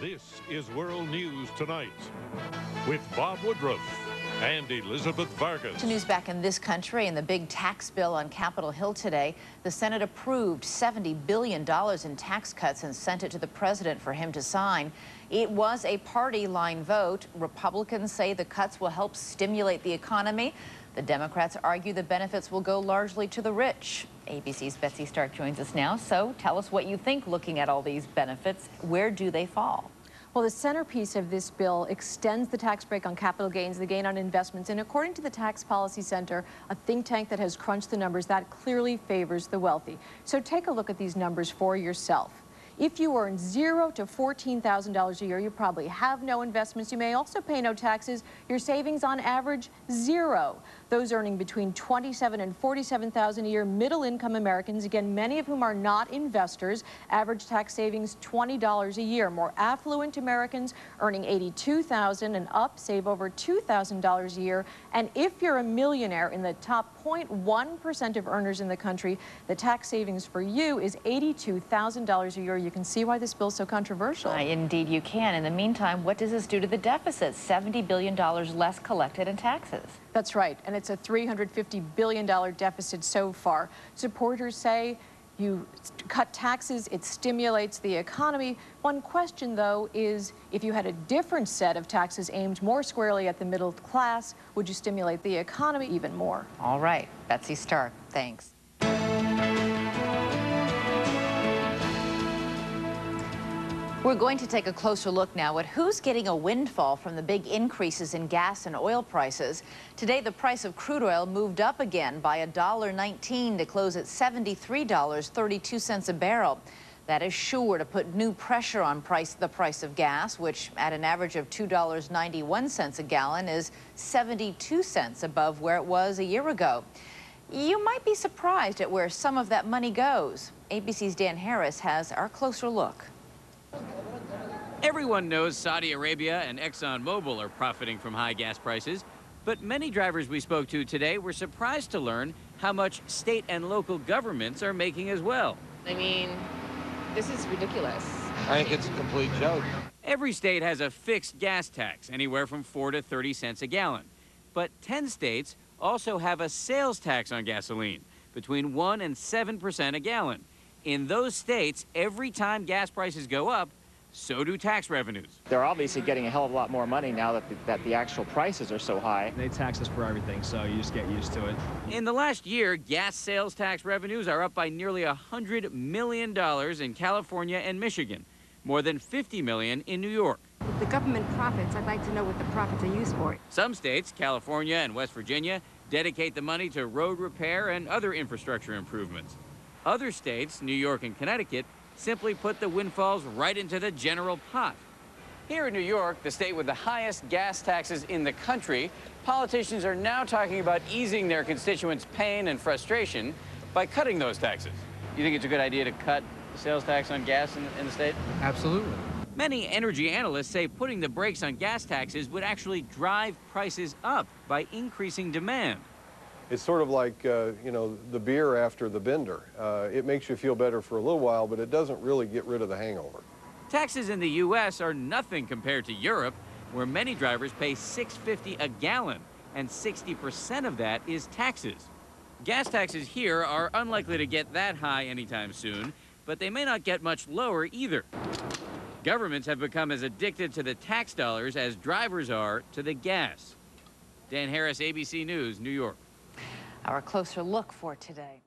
This is World News Tonight with Bob Woodruff and Elizabeth Vargas. To news back in this country and the big tax bill on Capitol Hill today. The Senate approved $70 billion in tax cuts and sent it to the president for him to sign. It was a party line vote. Republicans say the cuts will help stimulate the economy. The Democrats argue the benefits will go largely to the rich. ABC's Betsy Stark joins us now. So tell us what you think looking at all these benefits. Where do they fall? Well, the centerpiece of this bill extends the tax break on capital gains, the gain on investments, and according to the Tax Policy Center, a think tank that has crunched the numbers, that clearly favors the wealthy. So take a look at these numbers for yourself. If you earn $0 to $14,000 a year, you probably have no investments. You may also pay no taxes. Your savings on average, $0. Those earning between $27,000 and $47,000 a year, middle-income Americans, again, many of whom are not investors, average tax savings $20 a year. More affluent Americans earning $82,000 and up save over $2,000 a year. And if you're a millionaire, in the top 0.1% of earners in the country, the tax savings for you is $82,000 a year. You can see why this bill's so controversial. Indeed you can. In the meantime, what does this do to the deficit? $70 billion less collected in taxes. That's right, and it's a $350 billion deficit so far. Supporters say you cut taxes, it stimulates the economy. One question, though, is if you had a different set of taxes aimed more squarely at the middle class, would you stimulate the economy even more? All right, Betsy Stark, thanks. We're going to take a closer look now at who's getting a windfall from the big increases in gas and oil prices. Today, the price of crude oil moved up again by $1.19 to close at $73.32 a barrel. That is sure to put new pressure on the price of gas, which at an average of $2.91 a gallon is 72 cents above where it was a year ago. You might be surprised at where some of that money goes. ABC's Dan Harris has our closer look. Everyone knows Saudi Arabia and ExxonMobil are profiting from high gas prices, but many drivers we spoke to today were surprised to learn how much state and local governments are making as well. I mean, this is ridiculous. I think it's a complete joke. Every state has a fixed gas tax, anywhere from 4 to 30 cents a gallon. But 10 states also have a sales tax on gasoline, between 1 and 7% a gallon. In those states, every time gas prices go up, so do tax revenues. They're obviously getting a hell of a lot more money now that the actual prices are so high. They tax us for everything, so you just get used to it. In the last year, gas sales tax revenues are up by nearly $100 million in California and Michigan, more than $50 million in New York. If the government profits, I'd like to know what the profits are used for. Some states, California and West Virginia, dedicate the money to road repair and other infrastructure improvements. Other states, New York and Connecticut, simply put the windfalls right into the general pot. Here in New York, the state with the highest gas taxes in the country, politicians are now talking about easing their constituents' pain and frustration by cutting those taxes. You think it's a good idea to cut the sales tax on gas in the state? Absolutely. Many energy analysts say putting the brakes on gas taxes would actually drive prices up by increasing demand. It's sort of like, you know, the beer after the bender. It makes you feel better for a little while, but it doesn't really get rid of the hangover. Taxes in the U.S. are nothing compared to Europe, where many drivers pay $6.50 a gallon, and 60% of that is taxes. Gas taxes here are unlikely to get that high anytime soon, but they may not get much lower either. Governments have become as addicted to the tax dollars as drivers are to the gas. Dan Harris, ABC News, New York. Our closer look for today.